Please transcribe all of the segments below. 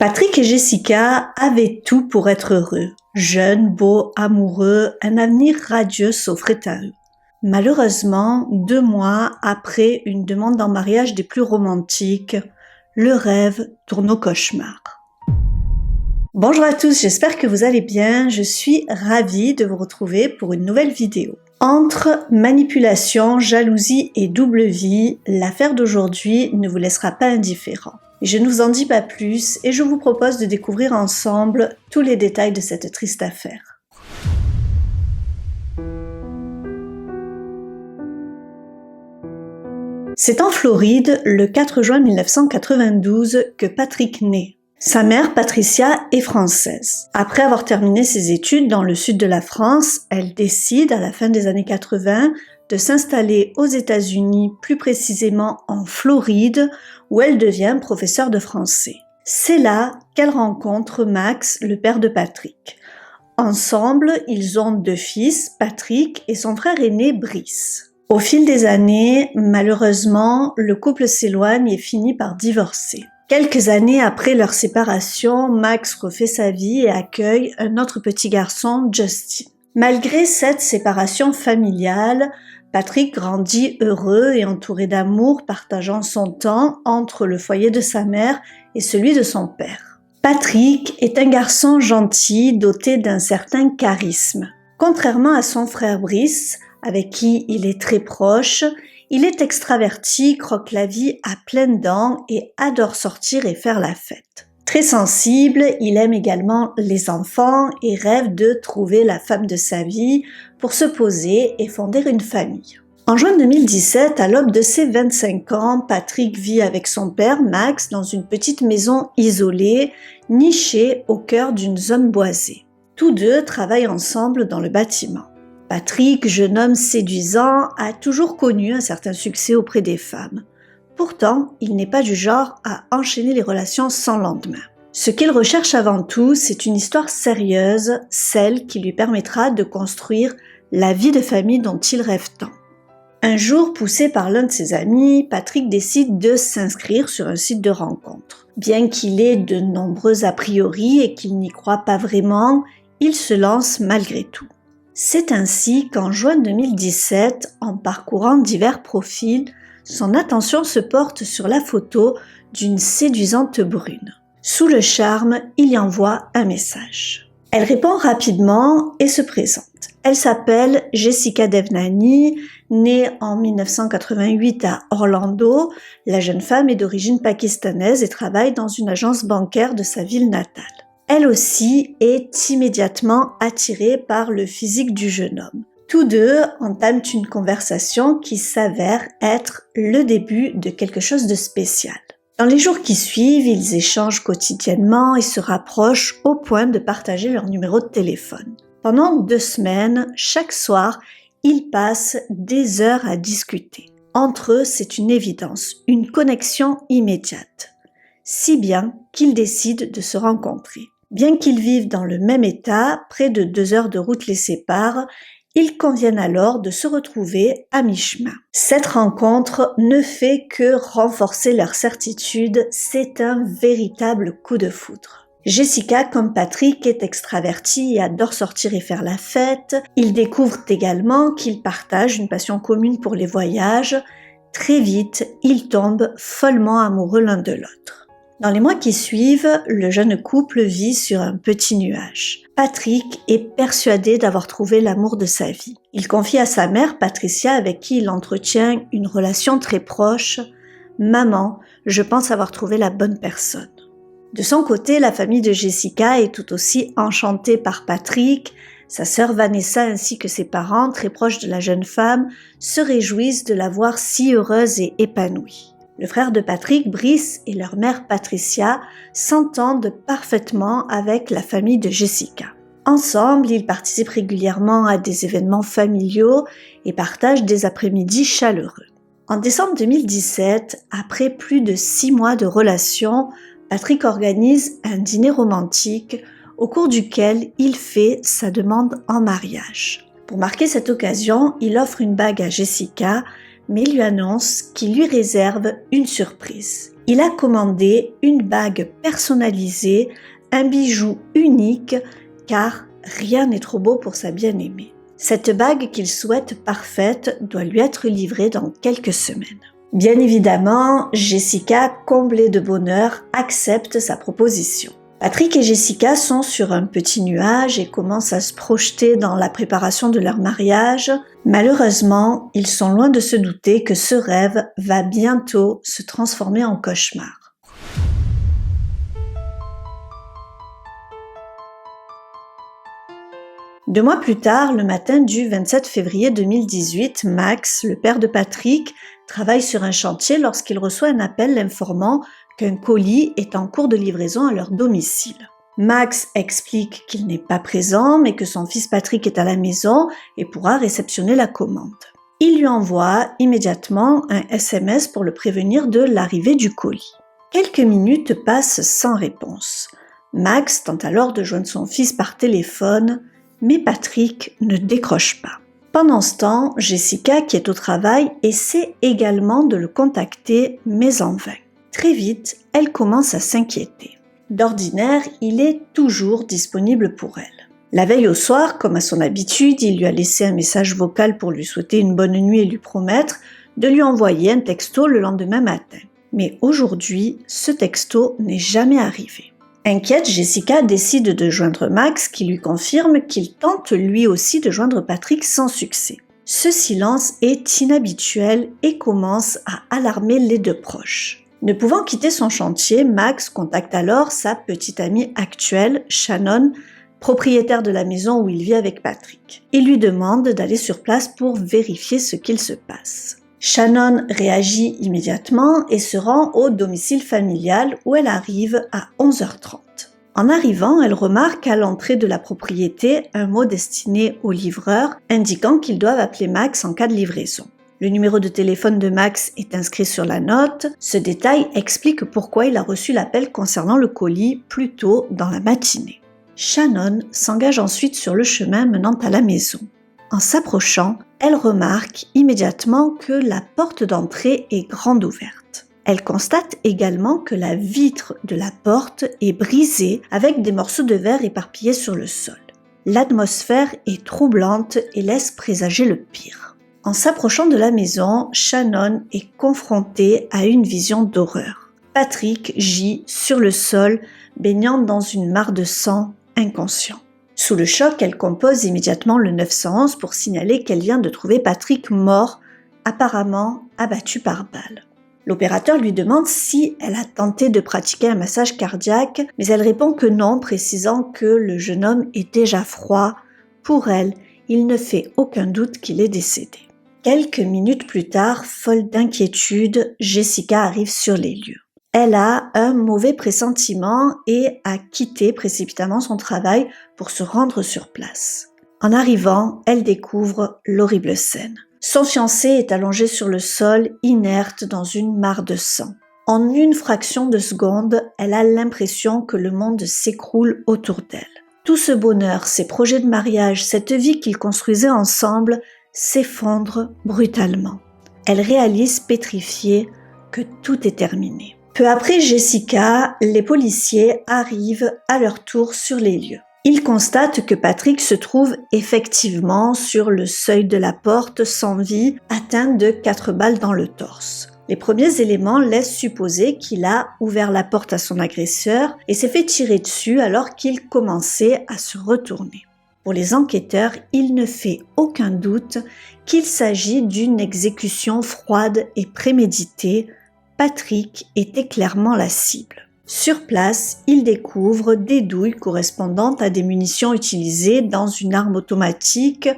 Patrick et Jessica avaient tout pour être heureux. Jeunes, beaux, amoureux, un avenir radieux s'offrait à eux. Malheureusement, 2 mois après une demande en mariage des plus romantiques, le rêve tourne au cauchemar. Bonjour à tous, j'espère que vous allez bien. Je suis ravie de vous retrouver pour une nouvelle vidéo. Entre manipulation, jalousie et double vie, l'affaire d'aujourd'hui ne vous laissera pas indifférent. Je ne vous en dis pas plus et je vous propose de découvrir ensemble tous les détails de cette triste affaire. C'est en Floride, le 4 juin 1992, que Patrick naît. Sa mère, Patricia, est française. Après avoir terminé ses études dans le sud de la France, elle décide, à la fin des années 80, de s'installer aux États-Unis, plus précisément en Floride, où elle devient professeure de français. C'est là qu'elle rencontre Max, le père de Patrick. Ensemble, ils ont 2 fils, Patrick et son frère aîné, Brice. Au fil des années, malheureusement, le couple s'éloigne et finit par divorcer. Quelques années après leur séparation, Max refait sa vie et accueille un autre petit garçon, Justin. Malgré cette séparation familiale, Patrick grandit heureux et entouré d'amour, partageant son temps entre le foyer de sa mère et celui de son père. Patrick est un garçon gentil, doté d'un certain charisme. Contrairement à son frère Brice, avec qui il est très proche, il est extraverti, croque la vie à pleines dents et adore sortir et faire la fête. Très sensible, il aime également les enfants et rêve de trouver la femme de sa vie pour se poser et fonder une famille. En juin 2017, à l'aube de ses 25 ans, Patrick vit avec son père, Max, dans une petite maison isolée, nichée au cœur d'une zone boisée. Tous deux travaillent ensemble dans le bâtiment. Patrick, jeune homme séduisant, a toujours connu un certain succès auprès des femmes. Pourtant, il n'est pas du genre à enchaîner les relations sans lendemain. Ce qu'il recherche avant tout, c'est une histoire sérieuse, celle qui lui permettra de construire la vie de famille dont il rêve tant. Un jour, poussé par l'un de ses amis, Patrick décide de s'inscrire sur un site de rencontre. Bien qu'il ait de nombreux a priori et qu'il n'y croit pas vraiment, il se lance malgré tout. C'est ainsi qu'en juin 2017, en parcourant divers profils, son attention se porte sur la photo d'une séduisante brune. Sous le charme, il y envoie un message. Elle répond rapidement et se présente. Elle s'appelle Jessica Devnani, née en 1988 à Orlando. La jeune femme est d'origine pakistanaise et travaille dans une agence bancaire de sa ville natale. Elle aussi est immédiatement attirée par le physique du jeune homme. Tous deux entament une conversation qui s'avère être le début de quelque chose de spécial. Dans les jours qui suivent, ils échangent quotidiennement et se rapprochent au point de partager leur numéro de téléphone. Pendant 2 semaines, chaque soir, ils passent des heures à discuter. Entre eux, c'est une évidence, une connexion immédiate. Si bien qu'ils décident de se rencontrer. Bien qu'ils vivent dans le même état, près de 2 heures de route les séparent, ils conviennent alors de se retrouver à mi-chemin. Cette rencontre ne fait que renforcer leur certitude, c'est un véritable coup de foudre. Jessica, comme Patrick, est extravertie et adore sortir et faire la fête. Ils découvrent également qu'ils partagent une passion commune pour les voyages. Très vite, ils tombent follement amoureux l'un de l'autre. Dans les mois qui suivent, le jeune couple vit sur un petit nuage. Patrick est persuadé d'avoir trouvé l'amour de sa vie. Il confie à sa mère, Patricia, avec qui il entretient une relation très proche, « Maman, je pense avoir trouvé la bonne personne ». De son côté, la famille de Jessica est tout aussi enchantée par Patrick. Sa sœur Vanessa ainsi que ses parents, très proches de la jeune femme, se réjouissent de la voir si heureuse et épanouie. Le frère de Patrick, Brice, et leur mère Patricia s'entendent parfaitement avec la famille de Jessica. Ensemble, ils participent régulièrement à des événements familiaux et partagent des après-midi chaleureux. En décembre 2017, après plus de 6 mois de relation, Patrick organise un dîner romantique au cours duquel il fait sa demande en mariage. Pour marquer cette occasion, il offre une bague à Jessica, mais lui annonce qu'il lui réserve une surprise. Il a commandé une bague personnalisée, un bijou unique, car rien n'est trop beau pour sa bien-aimée. Cette bague qu'il souhaite parfaite doit lui être livrée dans quelques semaines. Bien évidemment, Jessica, comblée de bonheur, accepte sa proposition. Patrick et Jessica sont sur un petit nuage et commencent à se projeter dans la préparation de leur mariage. Malheureusement, ils sont loin de se douter que ce rêve va bientôt se transformer en cauchemar. Deux mois plus tard, le matin du 27 février 2018, Max, le père de Patrick, travaille sur un chantier lorsqu'il reçoit un appel l'informant qu'un colis est en cours de livraison à leur domicile. Max explique qu'il n'est pas présent, mais que son fils Patrick est à la maison et pourra réceptionner la commande. Il lui envoie immédiatement un SMS pour le prévenir de l'arrivée du colis. Quelques minutes passent sans réponse. Max tente alors de joindre son fils par téléphone, mais Patrick ne décroche pas. Pendant ce temps, Jessica, qui est au travail, essaie également de le contacter, mais en vain. Très vite, elle commence à s'inquiéter. D'ordinaire, il est toujours disponible pour elle. La veille au soir, comme à son habitude, il lui a laissé un message vocal pour lui souhaiter une bonne nuit et lui promettre de lui envoyer un texto le lendemain matin. Mais aujourd'hui, ce texto n'est jamais arrivé. Inquiète, Jessica décide de joindre Max qui lui confirme qu'il tente lui aussi de joindre Patrick sans succès. Ce silence est inhabituel et commence à alarmer les deux proches. Ne pouvant quitter son chantier, Max contacte alors sa petite amie actuelle, Shannon, propriétaire de la maison où il vit avec Patrick. Il lui demande d'aller sur place pour vérifier ce qu'il se passe. Shannon réagit immédiatement et se rend au domicile familial où elle arrive à 11h30. En arrivant, elle remarque à l'entrée de la propriété un mot destiné au livreur indiquant qu'ils doivent appeler Max en cas de livraison. Le numéro de téléphone de Max est inscrit sur la note. Ce détail explique pourquoi il a reçu l'appel concernant le colis plus tôt dans la matinée. Shannon s'engage ensuite sur le chemin menant à la maison. En s'approchant, elle remarque immédiatement que la porte d'entrée est grande ouverte. Elle constate également que la vitre de la porte est brisée avec des morceaux de verre éparpillés sur le sol. L'atmosphère est troublante et laisse présager le pire. En s'approchant de la maison, Shannon est confrontée à une vision d'horreur. Patrick gît sur le sol, baignant dans une mare de sang, inconscient. Sous le choc, elle compose immédiatement le 911 pour signaler qu'elle vient de trouver Patrick mort, apparemment abattu par balle. L'opérateur lui demande si elle a tenté de pratiquer un massage cardiaque, mais elle répond que non, précisant que le jeune homme est déjà froid. Pour elle, il ne fait aucun doute qu'il est décédé. Quelques minutes plus tard, folle d'inquiétude, Jessica arrive sur les lieux. Elle a un mauvais pressentiment et a quitté précipitamment son travail pour se rendre sur place. En arrivant, elle découvre l'horrible scène. Son fiancé est allongé sur le sol, inerte dans une mare de sang. En une fraction de seconde, elle a l'impression que le monde s'écroule autour d'elle. Tout ce bonheur, ces projets de mariage, cette vie qu'ils construisaient ensemble s'effondrent brutalement. Elle réalise pétrifiée que tout est terminé. Peu après Jessica, les policiers arrivent à leur tour sur les lieux. Ils constatent que Patrick se trouve effectivement sur le seuil de la porte sans vie, atteint de 4 balles dans le torse. Les premiers éléments laissent supposer qu'il a ouvert la porte à son agresseur et s'est fait tirer dessus alors qu'il commençait à se retourner. Pour les enquêteurs, il ne fait aucun doute qu'il s'agit d'une exécution froide et préméditée. Patrick était clairement la cible. Sur place, il découvre des douilles correspondant à des munitions utilisées dans une arme automatique,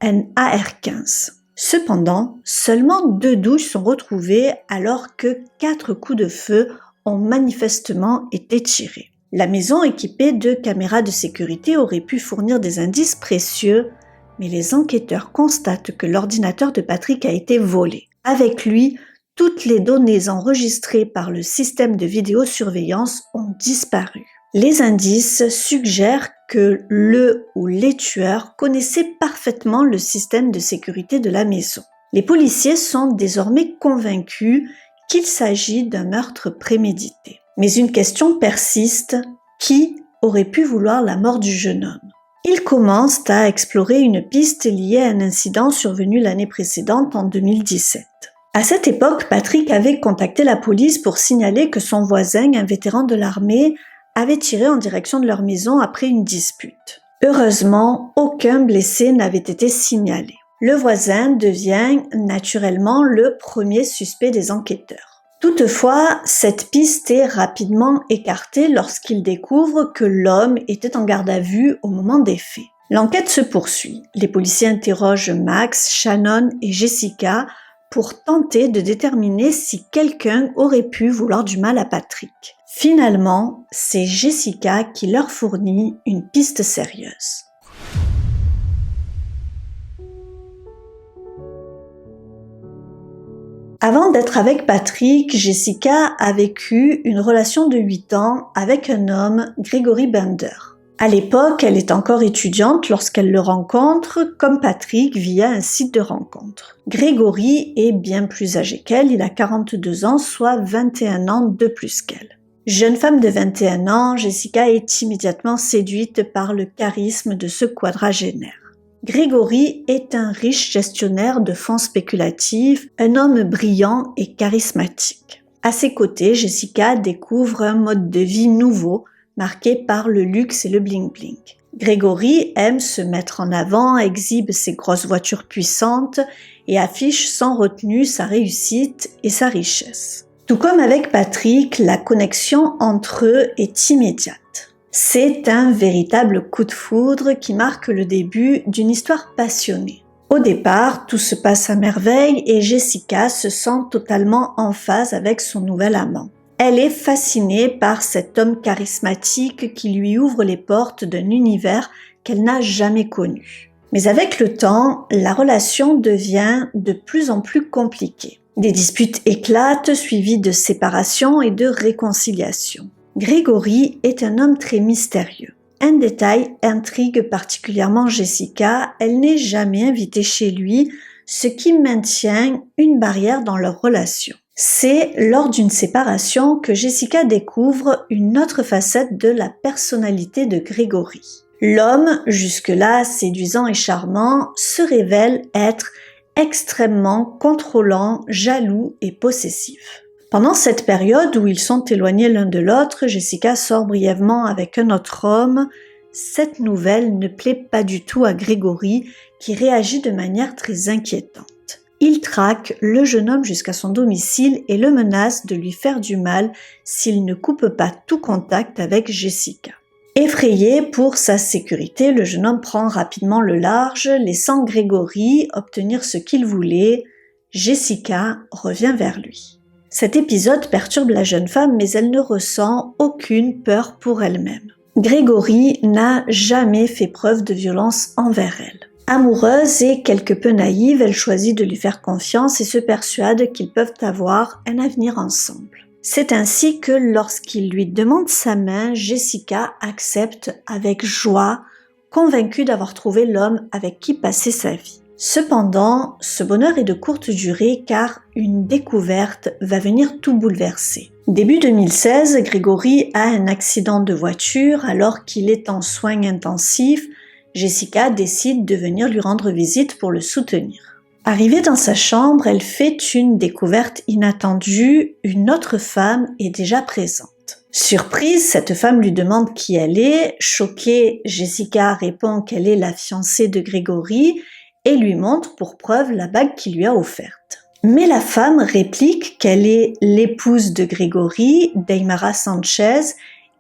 un AR-15. Cependant, seulement 2 douilles sont retrouvées alors que 4 coups de feu ont manifestement été tirés. La maison équipée de caméras de sécurité aurait pu fournir des indices précieux, mais les enquêteurs constatent que l'ordinateur de Patrick a été volé. Avec lui, toutes les données enregistrées par le système de vidéosurveillance ont disparu. Les indices suggèrent que le ou les tueurs connaissaient parfaitement le système de sécurité de la maison. Les policiers sont désormais convaincus qu'il s'agit d'un meurtre prémédité. Mais une question persiste, qui aurait pu vouloir la mort du jeune homme? Ils commencent à explorer une piste liée à un incident survenu l'année précédente en 2017. À cette époque, Patrick avait contacté la police pour signaler que son voisin, un vétéran de l'armée, avait tiré en direction de leur maison après une dispute. Heureusement, aucun blessé n'avait été signalé. Le voisin devient naturellement le premier suspect des enquêteurs. Toutefois, cette piste est rapidement écartée lorsqu'il découvre que l'homme était en garde à vue au moment des faits. L'enquête se poursuit. Les policiers interrogent Max, Shannon et Jessica pour tenter de déterminer si quelqu'un aurait pu vouloir du mal à Patrick. Finalement, c'est Jessica qui leur fournit une piste sérieuse. Avant d'être avec Patrick, Jessica a vécu une relation de 8 ans avec un homme, Gregory Bender. À l'époque, elle est encore étudiante lorsqu'elle le rencontre, comme Patrick, via un site de rencontre. Gregory est bien plus âgé qu'elle, il a 42 ans, soit 21 ans de plus qu'elle. Jeune femme de 21 ans, Jessica est immédiatement séduite par le charisme de ce quadragénaire. Gregory est un riche gestionnaire de fonds spéculatifs, un homme brillant et charismatique. À ses côtés, Jessica découvre un mode de vie nouveau, marqué par le luxe et le bling-bling. Gregory aime se mettre en avant, exhibe ses grosses voitures puissantes et affiche sans retenue sa réussite et sa richesse. Tout comme avec Patrick, la connexion entre eux est immédiate. C'est un véritable coup de foudre qui marque le début d'une histoire passionnée. Au départ, tout se passe à merveille et Jessica se sent totalement en phase avec son nouvel amant. Elle est fascinée par cet homme charismatique qui lui ouvre les portes d'un univers qu'elle n'a jamais connu. Mais avec le temps, la relation devient de plus en plus compliquée. Des disputes éclatent, suivies de séparations et de réconciliations. Gregory est un homme très mystérieux. Un détail intrigue particulièrement Jessica, elle n'est jamais invitée chez lui, ce qui maintient une barrière dans leur relation. C'est lors d'une séparation que Jessica découvre une autre facette de la personnalité de Gregory. L'homme, jusque-là séduisant et charmant, se révèle être extrêmement contrôlant, jaloux et possessif. Pendant cette période où ils sont éloignés l'un de l'autre, Jessica sort brièvement avec un autre homme. Cette nouvelle ne plaît pas du tout à Gregory, qui réagit de manière très inquiétante. Il traque le jeune homme jusqu'à son domicile et le menace de lui faire du mal s'il ne coupe pas tout contact avec Jessica. Effrayé pour sa sécurité, le jeune homme prend rapidement le large, laissant Gregory obtenir ce qu'il voulait. Jessica revient vers lui. Cet épisode perturbe la jeune femme, mais elle ne ressent aucune peur pour elle-même. Gregory n'a jamais fait preuve de violence envers elle. Amoureuse et quelque peu naïve, elle choisit de lui faire confiance et se persuade qu'ils peuvent avoir un avenir ensemble. C'est ainsi que lorsqu'il lui demande sa main, Jessica accepte avec joie, convaincue d'avoir trouvé l'homme avec qui passer sa vie. Cependant, ce bonheur est de courte durée car une découverte va venir tout bouleverser. Début 2016, Gregory a un accident de voiture alors qu'il est en soins intensifs. Jessica décide de venir lui rendre visite pour le soutenir. Arrivée dans sa chambre, elle fait une découverte inattendue, une autre femme est déjà présente. Surprise, cette femme lui demande qui elle est. Choquée, Jessica répond qu'elle est la fiancée de Gregory et lui montre pour preuve la bague qu'il lui a offerte. Mais la femme réplique qu'elle est l'épouse de Gregory, Daymara Sanchez,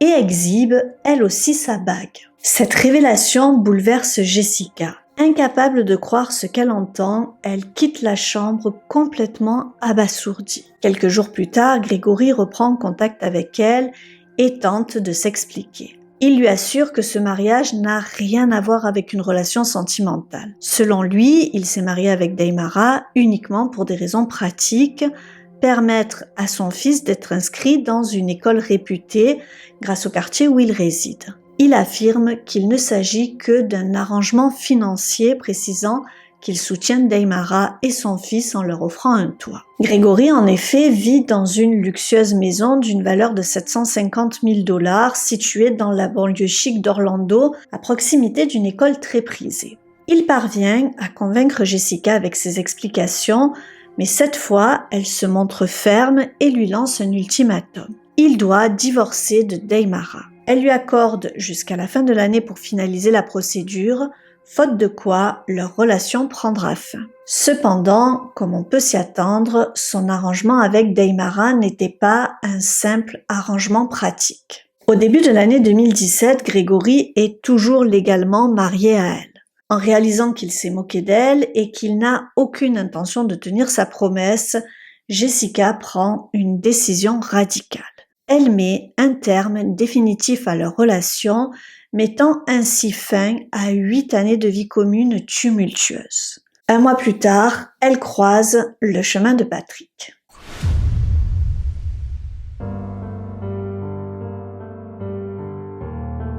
et exhibe elle aussi sa bague. Cette révélation bouleverse Jessica. Incapable de croire ce qu'elle entend, elle quitte la chambre complètement abasourdie. Quelques jours plus tard, Gregory reprend contact avec elle et tente de s'expliquer. Il lui assure que ce mariage n'a rien à voir avec une relation sentimentale. Selon lui, il s'est marié avec Daymara uniquement pour des raisons pratiques, permettre à son fils d'être inscrit dans une école réputée grâce au quartier où il réside. Il affirme qu'il ne s'agit que d'un arrangement financier, précisant qu'il soutient Daimara et son fils en leur offrant un toit. Grégory, en effet, vit dans une luxueuse maison d'une valeur de 750 000 $ située dans la banlieue chic d'Orlando, à proximité d'une école très prisée. Il parvient à convaincre Jessica avec ses explications, mais cette fois, elle se montre ferme et lui lance un ultimatum. Il doit divorcer de Daimara. Elle lui accorde jusqu'à la fin de l'année pour finaliser la procédure, faute de quoi leur relation prendra fin. Cependant, comme on peut s'y attendre, son arrangement avec Daimara n'était pas un simple arrangement pratique. Au début de l'année 2017, Grégory est toujours légalement marié à elle. En réalisant qu'il s'est moqué d'elle et qu'il n'a aucune intention de tenir sa promesse, Jessica prend une décision radicale. Elle met un terme définitif à leur relation, mettant ainsi fin à 8 années de vie commune tumultueuse. Un mois plus tard, elle croise le chemin de Patrick.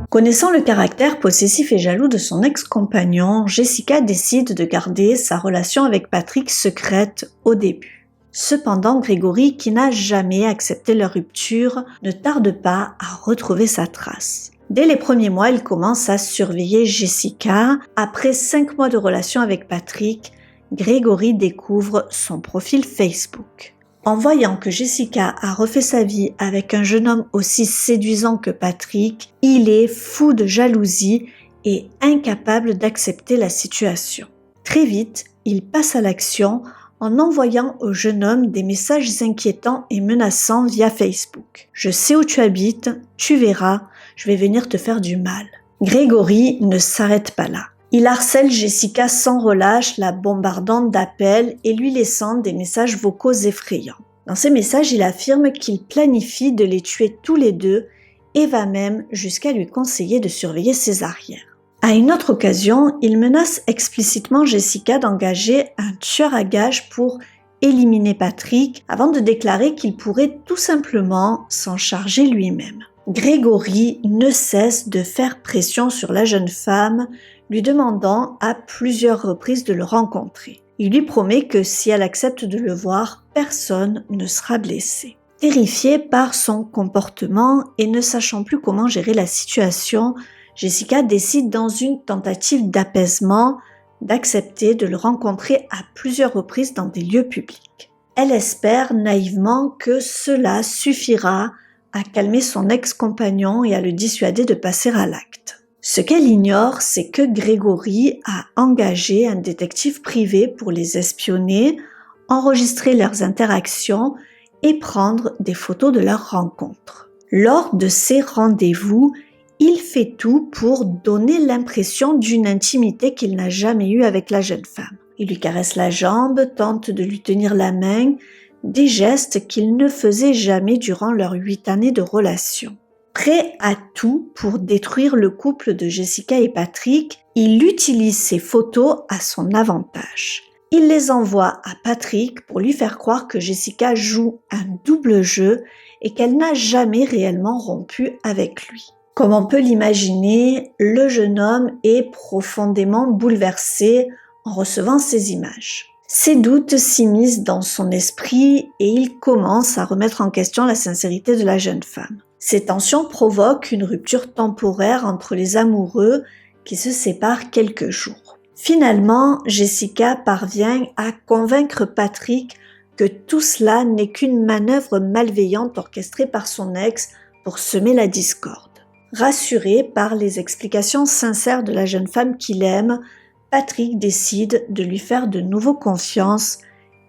Connaissant le caractère possessif et jaloux de son ex-compagnon, Jessica décide de garder sa relation avec Patrick secrète au début. Cependant, Grégory, qui n'a jamais accepté leur rupture, ne tarde pas à retrouver sa trace. Dès les premiers mois, il commence à surveiller Jessica. Après 5 mois de relation avec Patrick, Grégory découvre son profil Facebook. En voyant que Jessica a refait sa vie avec un jeune homme aussi séduisant que Patrick, il est fou de jalousie et incapable d'accepter la situation. Très vite, il passe à l'action en envoyant au jeune homme des messages inquiétants et menaçants via Facebook. « Je sais où tu habites, tu verras, je vais venir te faire du mal. » Grégory ne s'arrête pas là. Il harcèle Jessica sans relâche, la bombardant d'appels et lui laissant des messages vocaux effrayants. Dans ces messages, il affirme qu'il planifie de les tuer tous les deux et va même jusqu'à lui conseiller de surveiller ses arrières. À une autre occasion, il menace explicitement Jessica d'engager un tueur à gages pour éliminer Patrick avant de déclarer qu'il pourrait tout simplement s'en charger lui-même. Grégory ne cesse de faire pression sur la jeune femme, lui demandant à plusieurs reprises de le rencontrer. Il lui promet que si elle accepte de le voir, personne ne sera blessé. Terrifiée par son comportement et ne sachant plus comment gérer la situation, Jessica décide dans une tentative d'apaisement d'accepter de le rencontrer à plusieurs reprises dans des lieux publics. Elle espère naïvement que cela suffira à calmer son ex-compagnon et à le dissuader de passer à l'acte. Ce qu'elle ignore, c'est que Grégory a engagé un détective privé pour les espionner, enregistrer leurs interactions et prendre des photos de leur rencontre. Lors de ces rendez-vous, il fait tout pour donner l'impression d'une intimité qu'il n'a jamais eue avec la jeune femme. Il lui caresse la jambe, tente de lui tenir la main, des gestes qu'il ne faisait jamais durant leurs 8 années de relation. Prêt à tout pour détruire le couple de Jessica et Patrick, il utilise ces photos à son avantage. Il les envoie à Patrick pour lui faire croire que Jessica joue un double jeu et qu'elle n'a jamais réellement rompu avec lui. Comme on peut l'imaginer, le jeune homme est profondément bouleversé en recevant ces images. Ses doutes s'immiscent dans son esprit et il commence à remettre en question la sincérité de la jeune femme. Ces tensions provoquent une rupture temporaire entre les amoureux qui se séparent quelques jours. Finalement, Jessica parvient à convaincre Patrick que tout cela n'est qu'une manœuvre malveillante orchestrée par son ex pour semer la discorde. Rassuré par les explications sincères de la jeune femme qu'il aime, Patrick décide de lui faire de nouveau confiance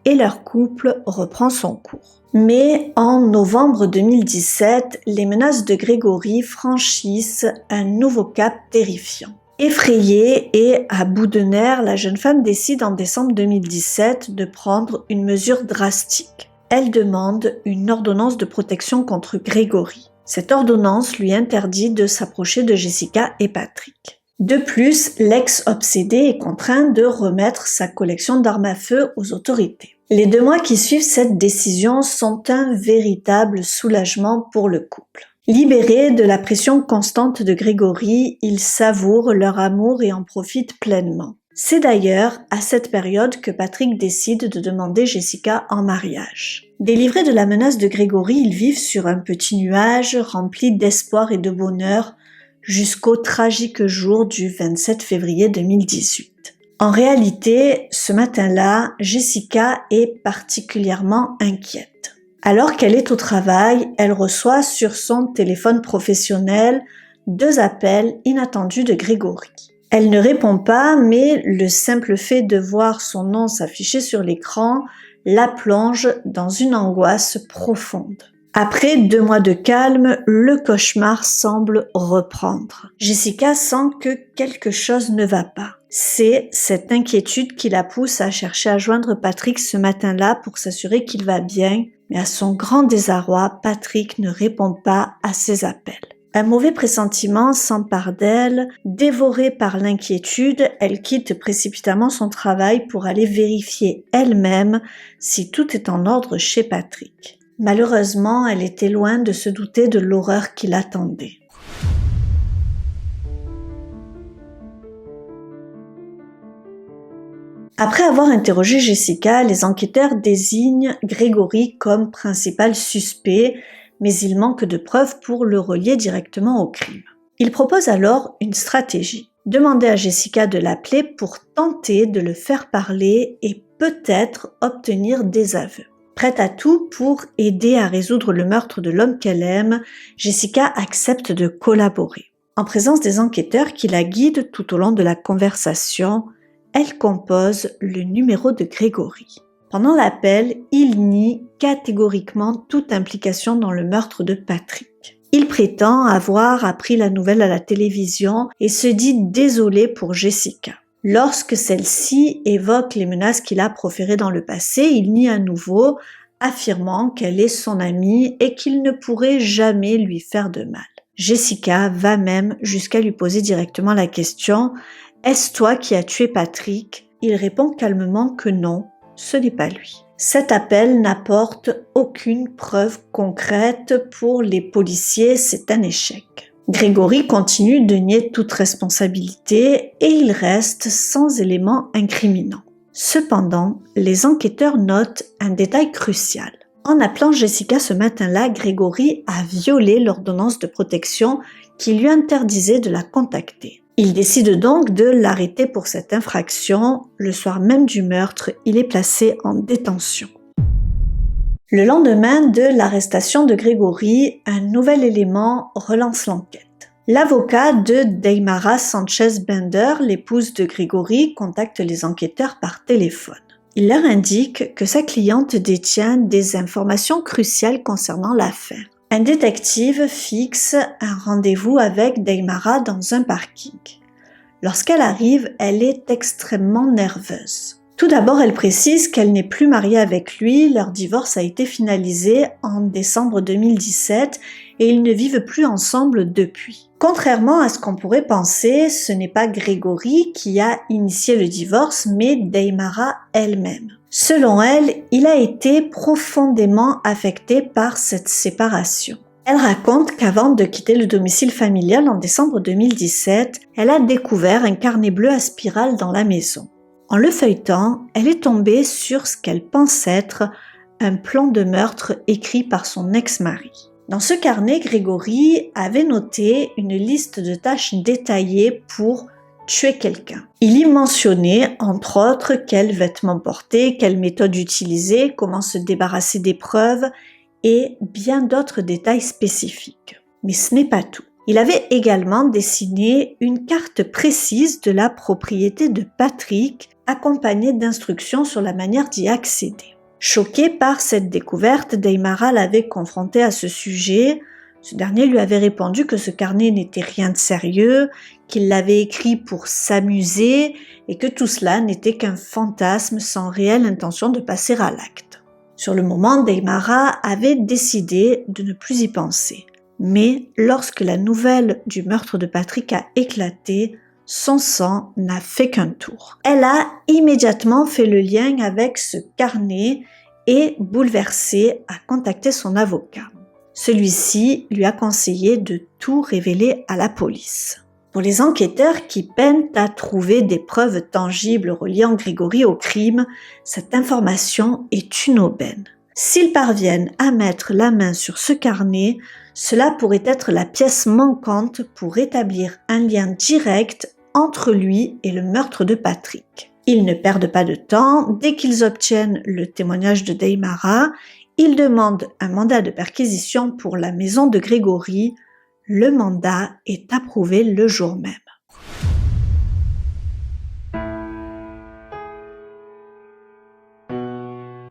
et leur couple reprend son cours. Mais en novembre 2017, les menaces de Grégory franchissent un nouveau cap terrifiant. Effrayée et à bout de nerfs, la jeune femme décide en décembre 2017 de prendre une mesure drastique. Elle demande une ordonnance de protection contre Grégory. Cette ordonnance lui interdit de s'approcher de Jessica et Patrick. De plus, l'ex-obsédé est contraint de remettre sa collection d'armes à feu aux autorités. Les 2 mois qui suivent cette décision sont un véritable soulagement pour le couple. Libérés de la pression constante de Grégory, ils savourent leur amour et en profitent pleinement. C'est d'ailleurs à cette période que Patrick décide de demander Jessica en mariage. Délivrés de la menace de Grégory, ils vivent sur un petit nuage rempli d'espoir et de bonheur jusqu'au tragique jour du 27 février 2018. En réalité, ce matin-là, Jessica est particulièrement inquiète. Alors qu'elle est au travail, elle reçoit sur son téléphone professionnel 2 appels inattendus de Grégory. Elle ne répond pas, mais le simple fait de voir son nom s'afficher sur l'écran la plonge dans une angoisse profonde. Après 2 mois de calme, le cauchemar semble reprendre. Jessica sent que quelque chose ne va pas. C'est cette inquiétude qui la pousse à chercher à joindre Patrick ce matin-là pour s'assurer qu'il va bien, mais à son grand désarroi, Patrick ne répond pas à ses appels. Un mauvais pressentiment s'empare d'elle. Dévorée par l'inquiétude, elle quitte précipitamment son travail pour aller vérifier elle-même si tout est en ordre chez Patrick. Malheureusement, elle était loin de se douter de l'horreur qui l'attendait. Après avoir interrogé Jessica, les enquêteurs désignent Grégory comme principal suspect, mais il manque de preuves pour le relier directement au crime. Ils proposent alors une stratégie. Demander à Jessica de l'appeler pour tenter de le faire parler et peut-être obtenir des aveux. Prête à tout pour aider à résoudre le meurtre de l'homme qu'elle aime, Jessica accepte de collaborer. En présence des enquêteurs qui la guident tout au long de la conversation, elle compose le numéro de Grégory. Pendant l'appel, il nie catégoriquement toute implication dans le meurtre de Patrick. Il prétend avoir appris la nouvelle à la télévision et se dit désolé pour Jessica. Lorsque celle-ci évoque les menaces qu'il a proférées dans le passé, il nie à nouveau, affirmant qu'elle est son amie et qu'il ne pourrait jamais lui faire de mal. Jessica va même jusqu'à lui poser directement la question « Est-ce toi qui as tué Patrick ?» Il répond calmement que non, ce n'est pas lui. Cet appel n'apporte aucune preuve concrète pour les policiers, c'est un échec. Grégory continue de nier toute responsabilité et il reste sans éléments incriminants. Cependant, les enquêteurs notent un détail crucial. En appelant Jessica ce matin-là, Grégory a violé l'ordonnance de protection qui lui interdisait de la contacter. Il décide donc de l'arrêter pour cette infraction. Le soir même du meurtre, il est placé en détention. Le lendemain de l'arrestation de Grégory, un nouvel élément relance l'enquête. L'avocat de Deimara Sanchez-Bender, l'épouse de Grégory, contacte les enquêteurs par téléphone. Il leur indique que sa cliente détient des informations cruciales concernant l'affaire. Un détective fixe un rendez-vous avec Deimara dans un parking. Lorsqu'elle arrive, elle est extrêmement nerveuse. Tout d'abord, elle précise qu'elle n'est plus mariée avec lui, leur divorce a été finalisé en décembre 2017 et ils ne vivent plus ensemble depuis. Contrairement à ce qu'on pourrait penser, ce n'est pas Grégory qui a initié le divorce, mais Deimara elle-même. Selon elle, il a été profondément affecté par cette séparation. Elle raconte qu'avant de quitter le domicile familial en décembre 2017, elle a découvert un carnet bleu à spirale dans la maison. En le feuilletant, elle est tombée sur ce qu'elle pense être un plan de meurtre écrit par son ex-mari. Dans ce carnet, Grégory avait noté une liste de tâches détaillées pour tuer quelqu'un. Il y mentionnait, entre autres, quels vêtements porter, quelle méthode utiliser, comment se débarrasser des preuves et bien d'autres détails spécifiques. Mais ce n'est pas tout. Il avait également dessiné une carte précise de la propriété de Patrick, accompagnée d'instructions sur la manière d'y accéder. Choqué par cette découverte, Deimara l'avait confronté à ce sujet. Ce dernier lui avait répondu que ce carnet n'était rien de sérieux, qu'il l'avait écrit pour s'amuser et que tout cela n'était qu'un fantasme sans réelle intention de passer à l'acte. Sur le moment, Deimara avait décidé de ne plus y penser. Mais lorsque la nouvelle du meurtre de Patrick a éclaté, son sang n'a fait qu'un tour. Elle a immédiatement fait le lien avec ce carnet et, bouleversée, a contacté son avocat. Celui-ci lui a conseillé de tout révéler à la police. Pour les enquêteurs qui peinent à trouver des preuves tangibles reliant Grégory au crime, cette information est une aubaine. S'ils parviennent à mettre la main sur ce carnet, cela pourrait être la pièce manquante pour établir un lien direct entre lui et le meurtre de Patrick. Ils ne perdent pas de temps, dès qu'ils obtiennent le témoignage de Daymara, ils demandent un mandat de perquisition pour la maison de Grégory. Le mandat est approuvé le jour même.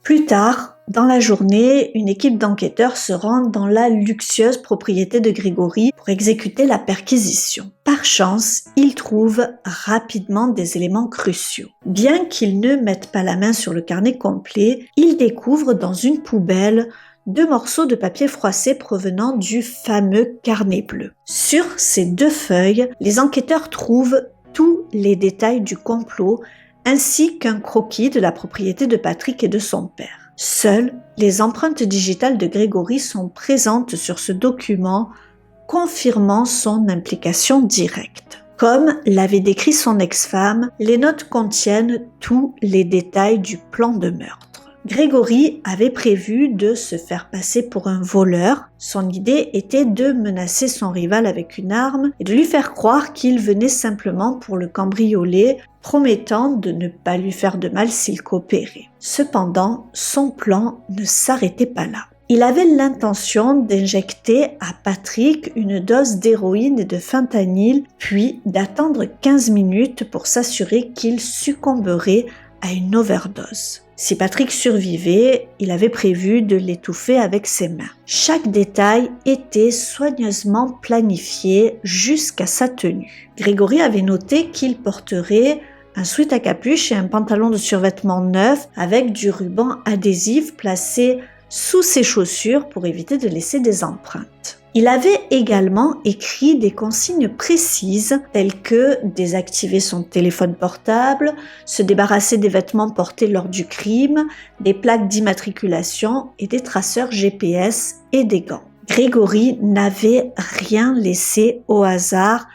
Plus tard, dans la journée, une équipe d'enquêteurs se rend dans la luxueuse propriété de Grégory pour exécuter la perquisition. Par chance, ils trouvent rapidement des éléments cruciaux. Bien qu'ils ne mettent pas la main sur le carnet complet, ils découvrent dans une poubelle 2 morceaux de papier froissé provenant du fameux carnet bleu. Sur ces 2 feuilles, les enquêteurs trouvent tous les détails du complot ainsi qu'un croquis de la propriété de Patrick et de son père. Seules les empreintes digitales de Grégory sont présentes sur ce document, confirmant son implication directe. Comme l'avait décrit son ex-femme, les notes contiennent tous les détails du plan de meurtre. Grégory avait prévu de se faire passer pour un voleur. Son idée était de menacer son rival avec une arme et de lui faire croire qu'il venait simplement pour le cambrioler, promettant de ne pas lui faire de mal s'il coopérait. Cependant, son plan ne s'arrêtait pas là. Il avait l'intention d'injecter à Patrick une dose d'héroïne et de fentanyl, puis d'attendre 15 minutes pour s'assurer qu'il succomberait à une overdose. Si Patrick survivait, il avait prévu de l'étouffer avec ses mains. Chaque détail était soigneusement planifié jusqu'à sa tenue. Grégory avait noté qu'il porterait un sweat à capuche et un pantalon de survêtement neuf avec du ruban adhésif placé sous ses chaussures pour éviter de laisser des empreintes. Il avait également écrit des consignes précises telles que désactiver son téléphone portable, se débarrasser des vêtements portés lors du crime, des plaques d'immatriculation et des traceurs GPS et des gants. Grégory n'avait rien laissé au hasard,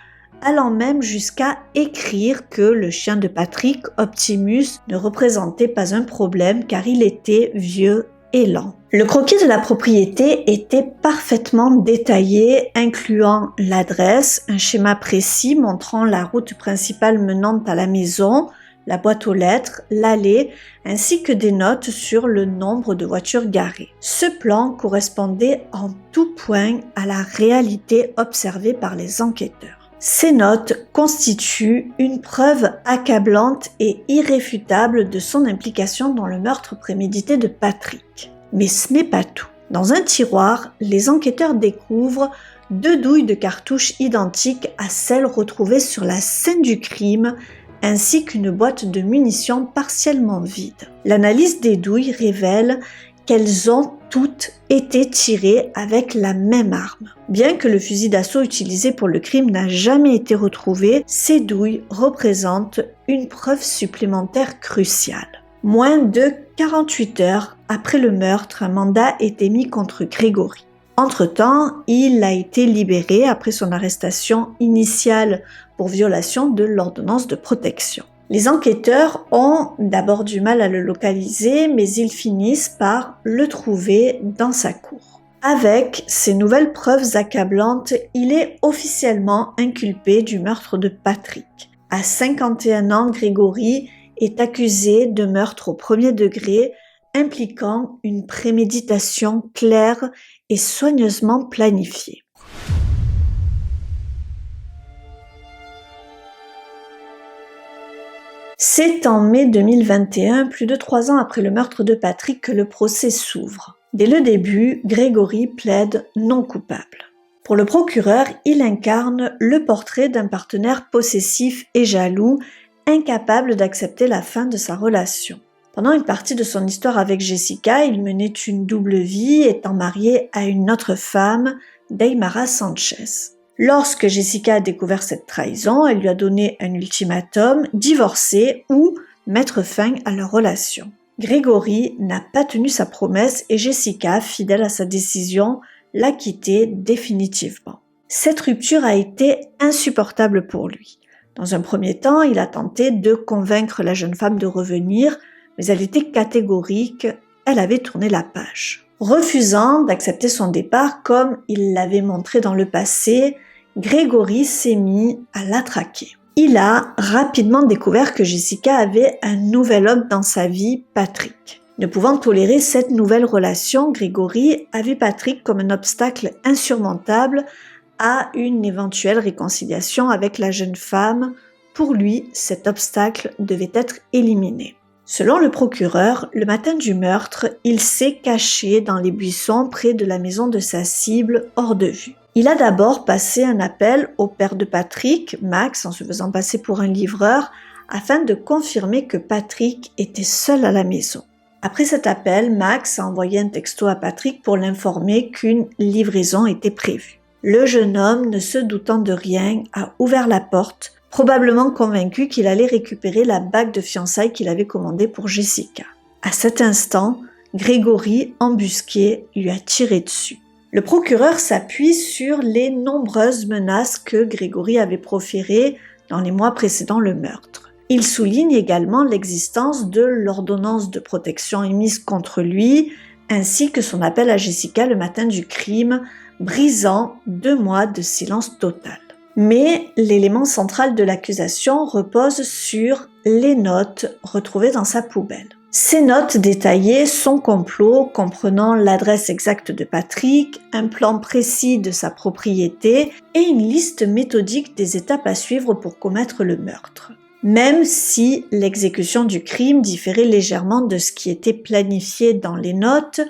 allant même jusqu'à écrire que le chien de Patrick, Optimus, ne représentait pas un problème car il était vieux et lent. Le croquis de la propriété était parfaitement détaillé, incluant l'adresse, un schéma précis montrant la route principale menant à la maison, la boîte aux lettres, l'allée, ainsi que des notes sur le nombre de voitures garées. Ce plan correspondait en tout point à la réalité observée par les enquêteurs. Ces notes constituent une preuve accablante et irréfutable de son implication dans le meurtre prémédité de Patrick. Mais ce n'est pas tout. Dans un tiroir, les enquêteurs découvrent 2 douilles de cartouches identiques à celles retrouvées sur la scène du crime, ainsi qu'une boîte de munitions partiellement vide. L'analyse des douilles révèle qu'elles ont toutes été tirées avec la même arme. Bien que le fusil d'assaut utilisé pour le crime n'a jamais été retrouvé, ces douilles représentent une preuve supplémentaire cruciale. Moins de 48 heures après le meurtre, un mandat est émis contre Grégory. Entre-temps, il a été libéré après son arrestation initiale pour violation de l'ordonnance de protection. Les enquêteurs ont d'abord du mal à le localiser, mais ils finissent par le trouver dans sa cour. Avec ces nouvelles preuves accablantes, il est officiellement inculpé du meurtre de Patrick. À 51 ans, Grégory est accusé de meurtre au premier degré, impliquant une préméditation claire et soigneusement planifiée. C'est en mai 2021, plus de 3 ans après le meurtre de Patrick, que le procès s'ouvre. Dès le début, Grégory plaide non coupable. Pour le procureur, il incarne le portrait d'un partenaire possessif et jaloux, incapable d'accepter la fin de sa relation. Pendant une partie de son histoire avec Jessica, il menait une double vie, étant marié à une autre femme, Daymara Sanchez. Lorsque Jessica a découvert cette trahison, elle lui a donné un ultimatum, divorcer ou mettre fin à leur relation. Grégory n'a pas tenu sa promesse et Jessica, fidèle à sa décision, l'a quitté définitivement. Cette rupture a été insupportable pour lui. Dans un premier temps, il a tenté de convaincre la jeune femme de revenir, mais elle était catégorique, elle avait tourné la page. Refusant d'accepter son départ comme il l'avait montré dans le passé, Grégory s'est mis à la traquer. Il a rapidement découvert que Jessica avait un nouvel homme dans sa vie, Patrick. Ne pouvant tolérer cette nouvelle relation, Grégory a vu Patrick comme un obstacle insurmontable à une éventuelle réconciliation avec la jeune femme. Pour lui, cet obstacle devait être éliminé. Selon le procureur, le matin du meurtre, il s'est caché dans les buissons près de la maison de sa cible, hors de vue. Il a d'abord passé un appel au père de Patrick, Max, en se faisant passer pour un livreur, afin de confirmer que Patrick était seul à la maison. Après cet appel, Max a envoyé un texto à Patrick pour l'informer qu'une livraison était prévue. Le jeune homme, ne se doutant de rien, a ouvert la porte, probablement convaincu qu'il allait récupérer la bague de fiançailles qu'il avait commandée pour Jessica. À cet instant, Grégory, embusqué, lui a tiré dessus. Le procureur s'appuie sur les nombreuses menaces que Grégory avait proférées dans les mois précédant le meurtre. Il souligne également l'existence de l'ordonnance de protection émise contre lui, ainsi que son appel à Jessica le matin du crime, brisant 2 mois de silence total. Mais l'élément central de l'accusation repose sur les notes retrouvées dans sa poubelle. Ces notes détaillées son complot comprenant l'adresse exacte de Patrick, un plan précis de sa propriété et une liste méthodique des étapes à suivre pour commettre le meurtre. Même si l'exécution du crime différait légèrement de ce qui était planifié dans les notes,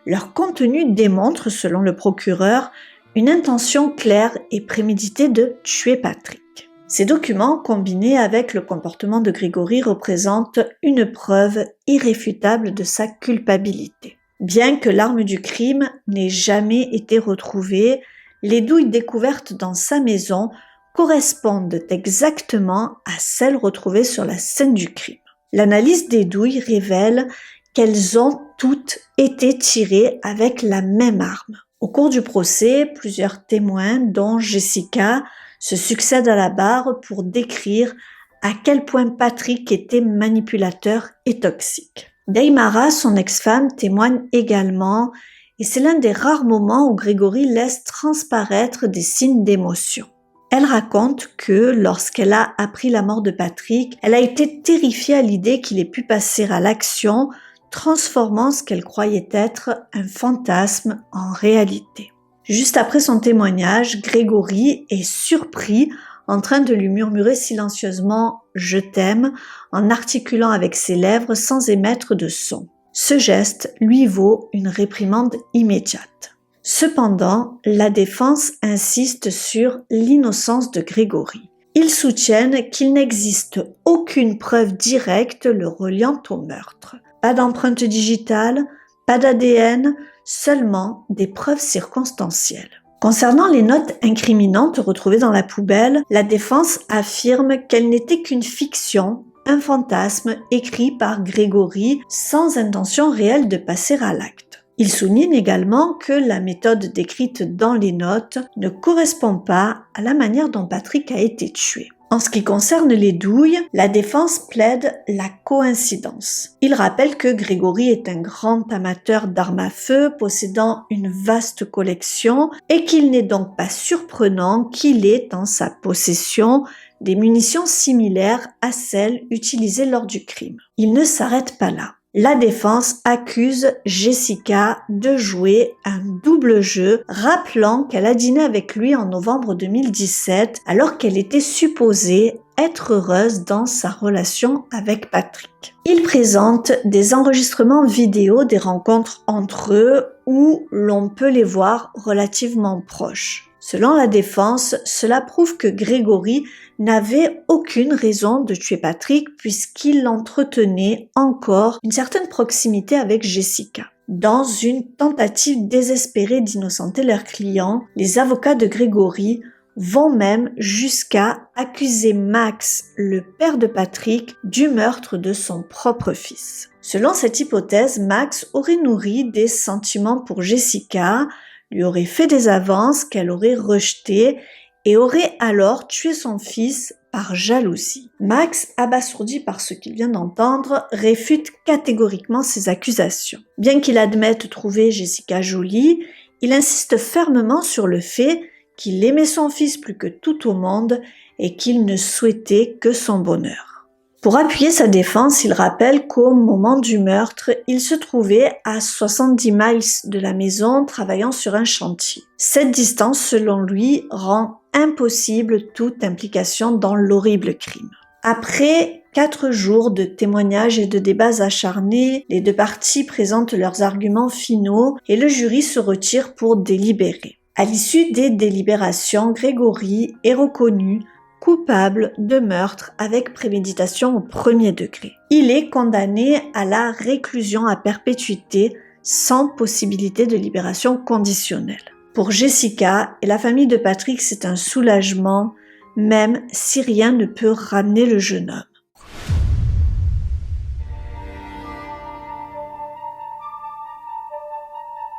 leur contenu démontre, selon le procureur, une intention claire et préméditée de tuer Patrick. Ces documents, combinés avec le comportement de Grégory, représentent une preuve irréfutable de sa culpabilité. Bien que l'arme du crime n'ait jamais été retrouvée, les douilles découvertes dans sa maison correspondent exactement à celles retrouvées sur la scène du crime. L'analyse des douilles révèle qu'elles ont toutes été tirées avec la même arme. Au cours du procès, plusieurs témoins, dont Jessica, se succèdent à la barre pour décrire à quel point Patrick était manipulateur et toxique. Daimara, son ex-femme, témoigne également, et c'est l'un des rares moments où Grégory laisse transparaître des signes d'émotion. Elle raconte que lorsqu'elle a appris la mort de Patrick, elle a été terrifiée à l'idée qu'il ait pu passer à l'action, transformant ce qu'elle croyait être un fantasme en réalité. Juste après son témoignage, Grégory est surpris en train de lui murmurer silencieusement « Je t'aime » en articulant avec ses lèvres sans émettre de son. Ce geste lui vaut une réprimande immédiate. Cependant, la défense insiste sur l'innocence de Grégory. Ils soutiennent qu'il n'existe aucune preuve directe le reliant au meurtre. Pas d'empreinte digitale, pas d'ADN, seulement des preuves circonstancielles. Concernant les notes incriminantes retrouvées dans la poubelle, la défense affirme qu'elles n'étaient qu'une fiction, un fantasme écrit par Grégory sans intention réelle de passer à l'acte. Il souligne également que la méthode décrite dans les notes ne correspond pas à la manière dont Patrick a été tué. En ce qui concerne les douilles, la défense plaide la coïncidence. Il rappelle que Grégory est un grand amateur d'armes à feu, possédant une vaste collection, et qu'il n'est donc pas surprenant qu'il ait en sa possession des munitions similaires à celles utilisées lors du crime. Il ne s'arrête pas là. La défense accuse Jessica de jouer un double jeu, rappelant qu'elle a dîné avec lui en novembre 2017 alors qu'elle était supposée être heureuse dans sa relation avec Patrick. Il présente des enregistrements vidéo des rencontres entre eux où l'on peut les voir relativement proches. Selon la défense, cela prouve que Grégory n'avait aucune raison de tuer Patrick puisqu'il entretenait encore une certaine proximité avec Jessica. Dans une tentative désespérée d'innocenter leur client, les avocats de Grégory vont même jusqu'à accuser Max, le père de Patrick, du meurtre de son propre fils. Selon cette hypothèse, Max aurait nourri des sentiments pour Jessica, lui aurait fait des avances qu'elle aurait rejetées et aurait alors tué son fils par jalousie. Max, abasourdi par ce qu'il vient d'entendre, réfute catégoriquement ces accusations. Bien qu'il admette trouver Jessica jolie, il insiste fermement sur le fait qu'il aimait son fils plus que tout au monde et qu'il ne souhaitait que son bonheur. Pour appuyer sa défense, il rappelle qu'au moment du meurtre, il se trouvait à 70 miles de la maison travaillant sur un chantier. Cette distance, selon lui, rend impossible toute implication dans l'horrible crime. Après 4 jours de témoignages et de débats acharnés, les deux parties présentent leurs arguments finaux et le jury se retire pour délibérer. À l'issue des délibérations, Grégory est reconnu coupable de meurtre avec préméditation au premier degré. Il est condamné à la réclusion à perpétuité sans possibilité de libération conditionnelle. Pour Jessica et la famille de Patrick, c'est un soulagement, même si rien ne peut ramener le jeune homme.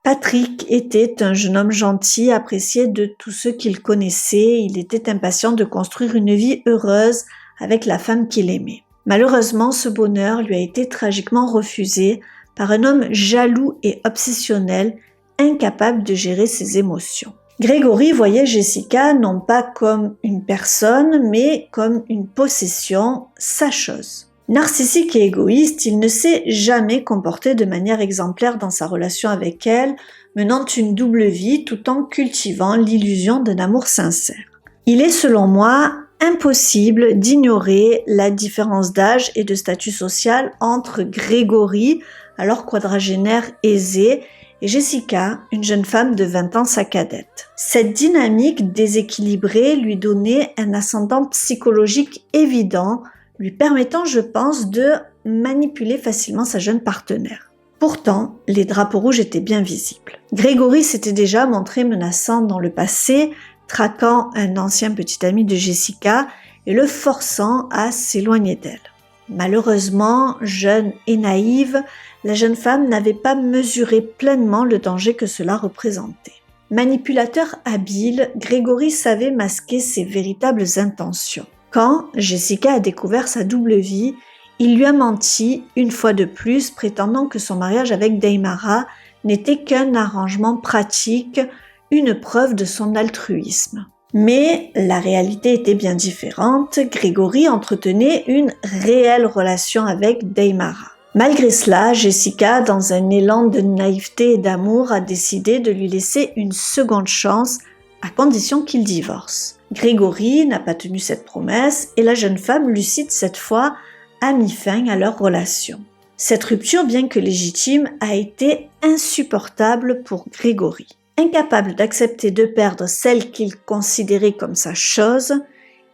Patrick était un jeune homme gentil, apprécié de tous ceux qu'il connaissait. Il était impatient de construire une vie heureuse avec la femme qu'il aimait. Malheureusement, ce bonheur lui a été tragiquement refusé par un homme jaloux et obsessionnel, incapable de gérer ses émotions. Grégory voyait Jessica non pas comme une personne, mais comme une possession, sa chose. Narcissique et égoïste, il ne s'est jamais comporté de manière exemplaire dans sa relation avec elle, menant une double vie tout en cultivant l'illusion d'un amour sincère. Il est, selon moi, impossible d'ignorer la différence d'âge et de statut social entre Grégory, alors quadragénaire aisé, et Jessica, une jeune femme de 20 ans, sa cadette. Cette dynamique déséquilibrée lui donnait un ascendant psychologique évident, lui permettant, je pense, de manipuler facilement sa jeune partenaire. Pourtant, les drapeaux rouges étaient bien visibles. Grégory s'était déjà montré menaçant dans le passé, traquant un ancien petit ami de Jessica et le forçant à s'éloigner d'elle. Malheureusement, jeune et naïve, la jeune femme n'avait pas mesuré pleinement le danger que cela représentait. Manipulateur habile, Grégory savait masquer ses véritables intentions. Quand Jessica a découvert sa double vie, il lui a menti une fois de plus, prétendant que son mariage avec Daimara n'était qu'un arrangement pratique, une preuve de son altruisme. Mais la réalité était bien différente. Grégory entretenait une réelle relation avec Daimara. Malgré cela, Jessica, dans un élan de naïveté et d'amour, a décidé de lui laisser une seconde chance à condition qu'il divorce. Grégory n'a pas tenu cette promesse et la jeune femme, lucide cette fois, a mis fin à leur relation. Cette rupture, bien que légitime, a été insupportable pour Grégory. Incapable d'accepter de perdre celle qu'il considérait comme sa chose,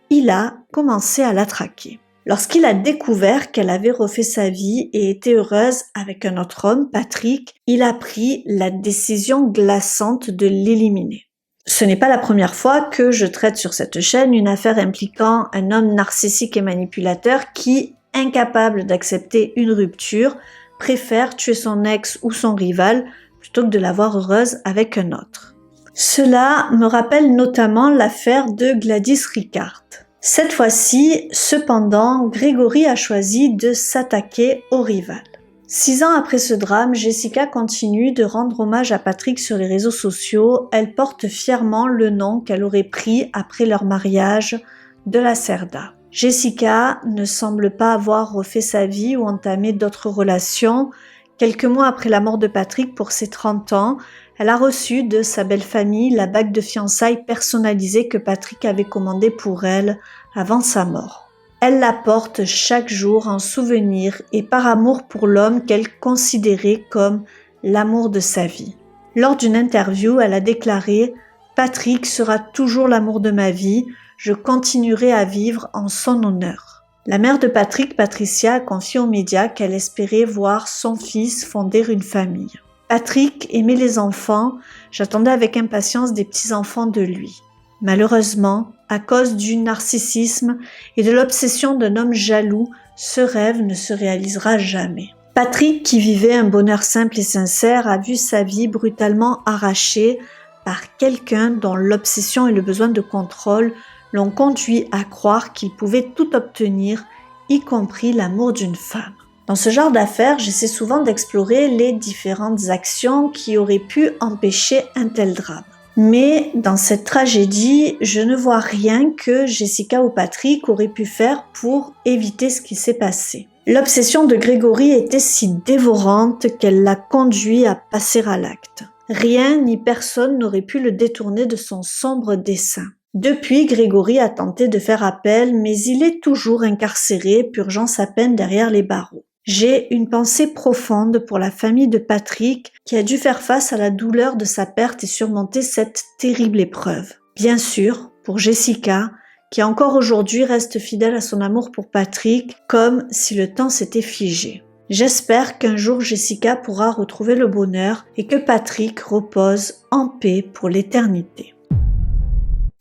il a commencé à la traquer. Lorsqu'il a découvert qu'elle avait refait sa vie et était heureuse avec un autre homme, Patrick, il a pris la décision glaçante de l'éliminer. Ce n'est pas la première fois que je traite sur cette chaîne une affaire impliquant un homme narcissique et manipulateur qui, incapable d'accepter une rupture, préfère tuer son ex ou son rival plutôt que de la voir heureuse avec un autre. Cela me rappelle notamment l'affaire de Gladys Ricard. Cette fois-ci, cependant, Grégory a choisi de s'attaquer au rival. 6 ans après ce drame, Jessica continue de rendre hommage à Patrick sur les réseaux sociaux. Elle porte fièrement le nom qu'elle aurait pris après leur mariage, de la Cerda. Jessica ne semble pas avoir refait sa vie ou entamé d'autres relations. Quelques mois après la mort de Patrick, pour ses 30 ans, elle a reçu de sa belle famille la bague de fiançailles personnalisée que Patrick avait commandée pour elle avant sa mort. Elle la porte chaque jour en souvenir et par amour pour l'homme qu'elle considérait comme l'amour de sa vie. Lors d'une interview, elle a déclaré « Patrick sera toujours l'amour de ma vie, je continuerai à vivre en son honneur ». La mère de Patrick, Patricia, a confié aux médias qu'elle espérait voir son fils fonder une famille. Patrick aimait les enfants, j'attendais avec impatience des petits-enfants de lui. Malheureusement, à cause du narcissisme et de l'obsession d'un homme jaloux, ce rêve ne se réalisera jamais. Patrick, qui vivait un bonheur simple et sincère, a vu sa vie brutalement arrachée par quelqu'un dont l'obsession et le besoin de contrôle l'ont conduit à croire qu'il pouvait tout obtenir, y compris l'amour d'une femme. Dans ce genre d'affaires, j'essaie souvent d'explorer les différentes actions qui auraient pu empêcher un tel drame. Mais dans cette tragédie, je ne vois rien que Jessica ou Patrick auraient pu faire pour éviter ce qui s'est passé. L'obsession de Grégory était si dévorante qu'elle l'a conduit à passer à l'acte. Rien ni personne n'aurait pu le détourner de son sombre dessein. Depuis, Grégory a tenté de faire appel, mais il est toujours incarcéré, purgeant sa peine derrière les barreaux. J'ai une pensée profonde pour la famille de Patrick qui a dû faire face à la douleur de sa perte et surmonter cette terrible épreuve. Bien sûr, pour Jessica, qui encore aujourd'hui reste fidèle à son amour pour Patrick, comme si le temps s'était figé. J'espère qu'un jour Jessica pourra retrouver le bonheur et que Patrick repose en paix pour l'éternité.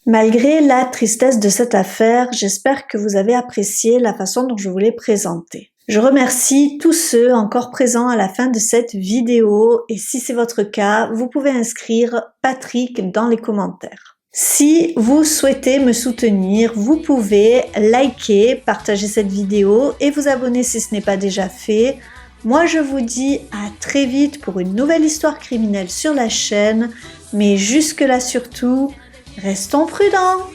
Malgré la tristesse de cette affaire, j'espère que vous avez apprécié la façon dont je vous l'ai présentée. Je remercie tous ceux encore présents à la fin de cette vidéo et si c'est votre cas, vous pouvez inscrire Patrick dans les commentaires. Si vous souhaitez me soutenir, vous pouvez liker, partager cette vidéo et vous abonner si ce n'est pas déjà fait. Moi je vous dis à très vite pour une nouvelle histoire criminelle sur la chaîne, mais jusque là surtout, restons prudents!